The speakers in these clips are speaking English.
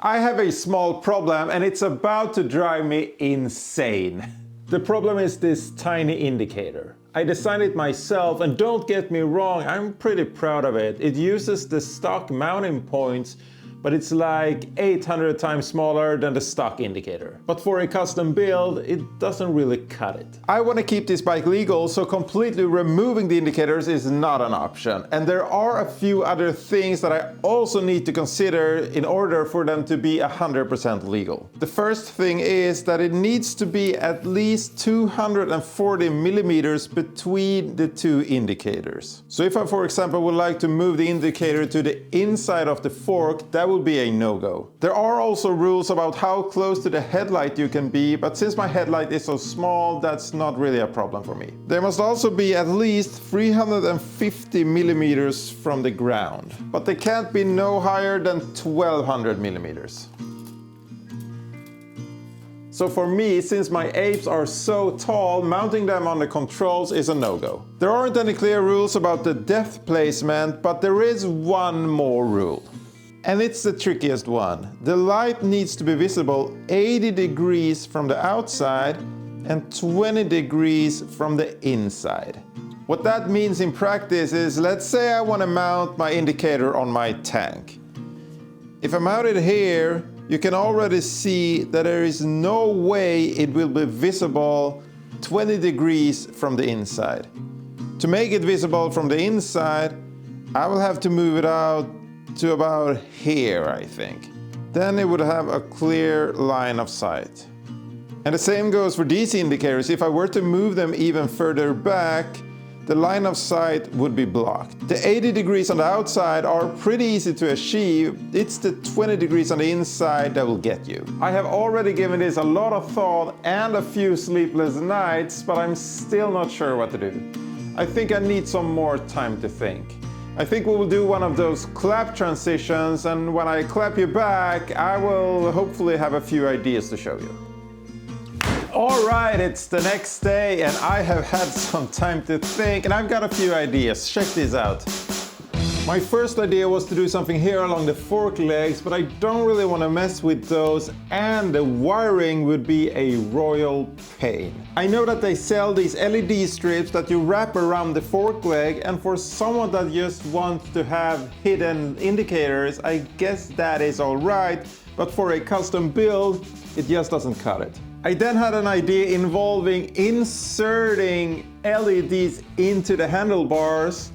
I have a small problem and it's about to drive me insane. The problem is this tiny indicator. I designed it myself and don't get me wrong, I'm pretty proud of it. It uses the stock mounting points, but it's like 800 times smaller than the stock indicator. But for a custom build, it doesn't really cut it. I want to keep this bike legal, so completely removing the indicators is not an option. And there are a few other things that I also need to consider in order for them to be 100% legal. The first thing is that it needs to be at least 240 millimeters between the two indicators. So if I, for example, would like to move the indicator to the inside of the fork, that would be a no-go. There are also rules about how close to the headlight you can be, but since my headlight is so small, that's not really a problem for me. There must also be at least 350 millimeters from the ground, but they can't be no higher than 1200 millimeters. So for me, since my apes are so tall, mounting them on the controls is a no-go. There aren't any clear rules about the depth placement, but there is one more rule. And it's the trickiest one. The light needs to be visible 80 degrees from the outside and 20 degrees from the inside. What that means in practice is, let's say I want to mount my indicator on my tank. If I mount it here, you can already see that there is no way it will be visible 20 degrees from the inside. To make it visible from the inside, I will have to move it out to about here, I think. Then it would have a clear line of sight. And the same goes for these indicators. If I were to move them even further back, the line of sight would be blocked. The 80 degrees on the outside are pretty easy to achieve. It's the 20 degrees on the inside that will get you. I have already given this a lot of thought and a few sleepless nights, but I'm still not sure what to do. I think I need some more time to think. I think we will do one of those clap transitions, and when I clap you back, I will hopefully have a few ideas to show you. Alright, it's the next day and I have had some time to think and I've got a few ideas. Check this out. My first idea was to do something here along the fork legs, but I don't really want to mess with those and the wiring would be a royal pain. I know that they sell these LED strips that you wrap around the fork leg, and for someone that just wants to have hidden indicators, I guess that is alright, but for a custom build, it just doesn't cut it. I then had an idea involving inserting LEDs into the handlebars.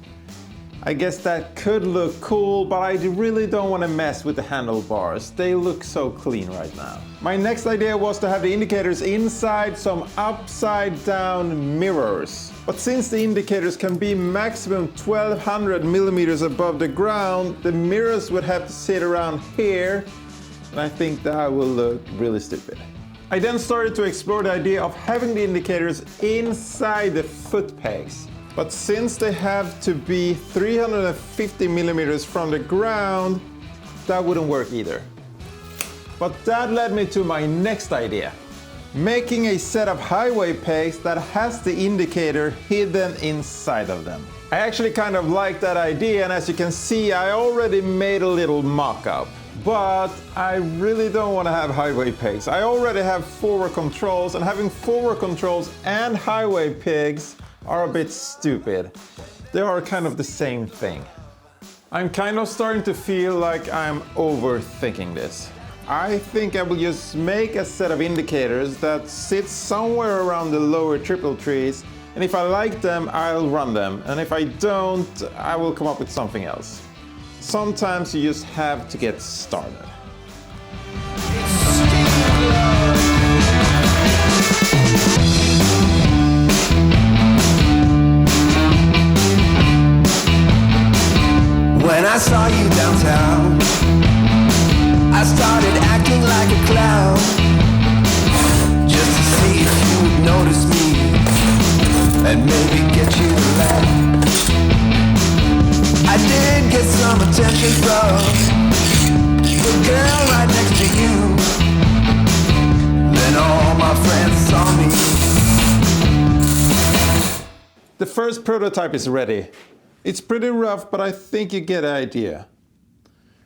I guess that could look cool, but I really don't want to mess with the handlebars. They look so clean right now. My next idea was to have the indicators inside some upside down mirrors. But since the indicators can be maximum 1200 millimeters above the ground, the mirrors would have to sit around here, and I think that will look really stupid. I then started to explore the idea of having the indicators inside the foot pegs. But since they have to be 350 millimeters from the ground, that wouldn't work either. But that led me to my next idea. Making a set of highway pegs that has the indicator hidden inside of them. I actually kind of like that idea, and as you can see, I already made a little mock-up. But I really don't want to have highway pegs. I already have forward controls, and having forward controls and highway pegs are a bit stupid. They are kind of the same thing. I'm kind of starting to feel like I'm overthinking this. I think I will just make a set of indicators that sits somewhere around the lower triple trees, and if I like them, I'll run them, and if I don't, I will come up with something else. Sometimes you just have to get started. When I saw you downtown, I started acting like a clown, just to see if you would notice me and maybe get you to laugh. I did get some attention from the girl right next to you. Then all my friends saw me. The first prototype is ready. It's pretty rough, but I think you get the idea.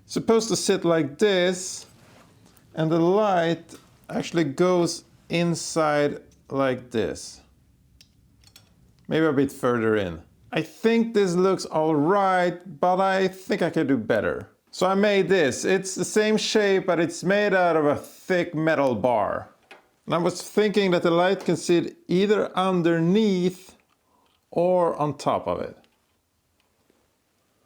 It's supposed to sit like this, and the light actually goes inside like this. Maybe a bit further in. I think this looks all right, but I think I could do better. So I made this. It's the same shape, but it's made out of a thick metal bar. And I was thinking that the light can sit either underneath or on top of it.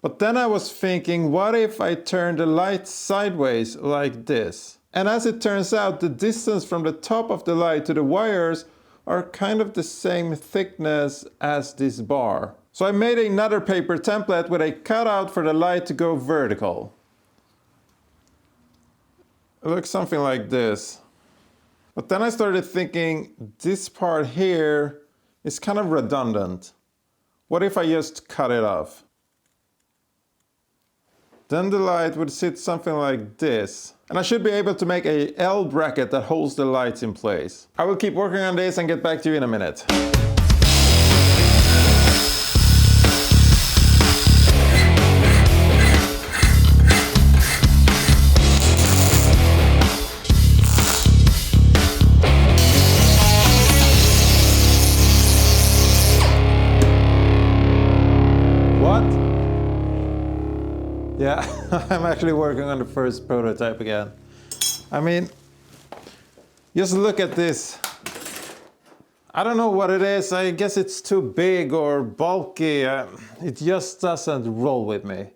But then I was thinking, what if I turn the light sideways like this? And as it turns out, the distance from the top of the light to the wires are kind of the same thickness as this bar. So I made another paper template with a cutout for the light to go vertical. It looks something like this. But then I started thinking, this part here is kind of redundant. What if I just cut it off? Then the light would sit something like this. And I should be able to make a L bracket that holds the lights in place. I will keep working on this and get back to you in a minute. Yeah, I'm actually working on the first prototype again. I mean, just look at this. I don't know what it is. I guess it's too big or bulky. It just doesn't roll with me.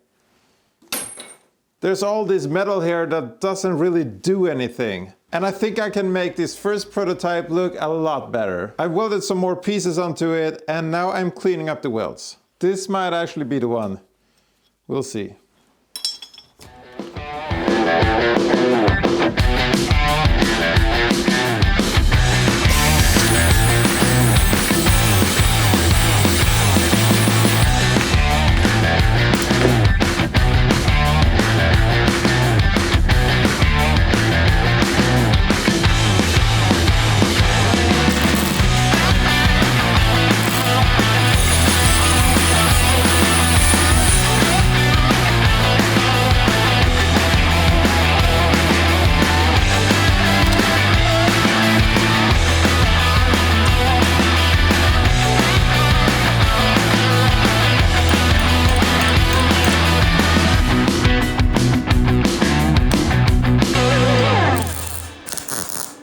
There's all this metal here that doesn't really do anything. And I think I can make this first prototype look a lot better. I welded some more pieces onto it and now I'm cleaning up the welds. This might actually be the one. We'll see.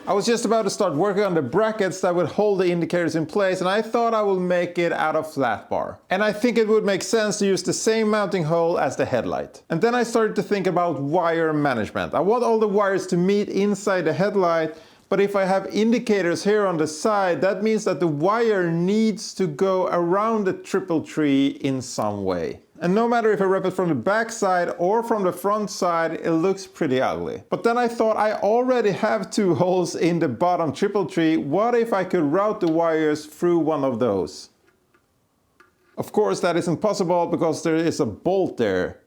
I was just about to start working on the brackets that would hold the indicators in place, and I thought I would make it out of flat bar. And I think it would make sense to use the same mounting hole as the headlight. And then I started to think about wire management. I want all the wires to meet inside the headlight, but if I have indicators here on the side, that means that the wire needs to go around the triple tree in some way. And no matter if I wrap it from the back side or from the front side, it looks pretty ugly. But then I thought I already have two holes in the bottom triple tree. What if I could route the wires through one of those? Of course, that isn't possible because there is a bolt there.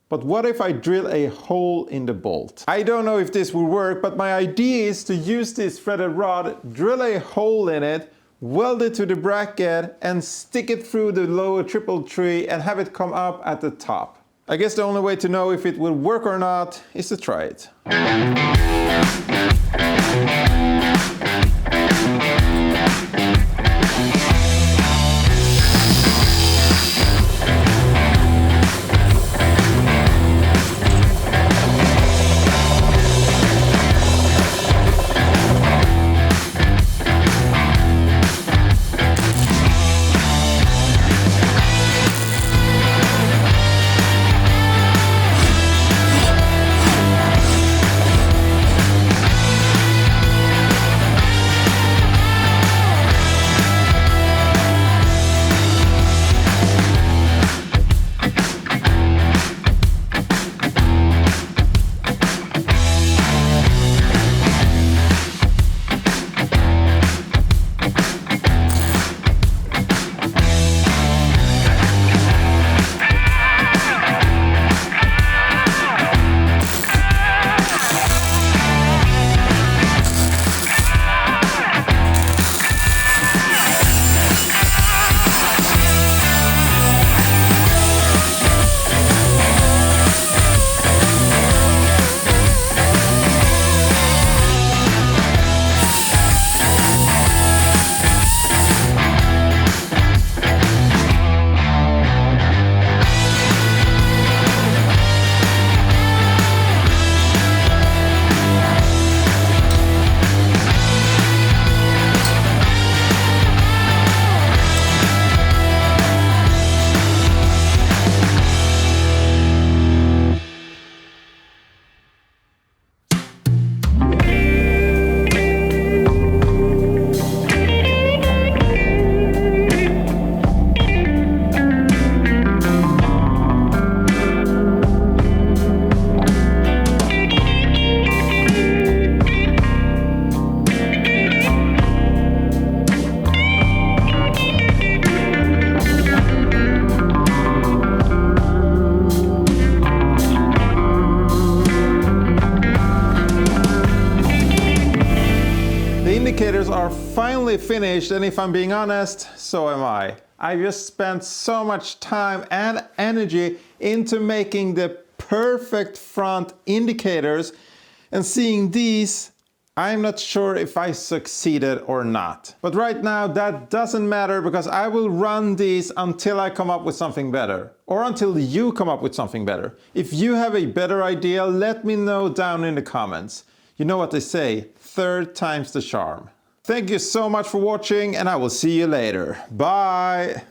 But what if I drill a hole in the bolt? I don't know if this will work, but my idea is to use this threaded rod, drill a hole in it, weld it to the bracket and stick it through the lower triple tree and have it come up at the top. I guess the only way to know if it will work or not is to try it. indicators are finally finished, and if I'm being honest, so am I. I just spent so much time and energy into making the perfect front indicators, and seeing these, I'm not sure if I succeeded or not. But right now that doesn't matter, because I will run these until I come up with something better. Or until you come up with something better. If you have a better idea, let me know down in the comments. You know what they say, third time's the charm. Thank you so much for watching, and I will see you later. Bye!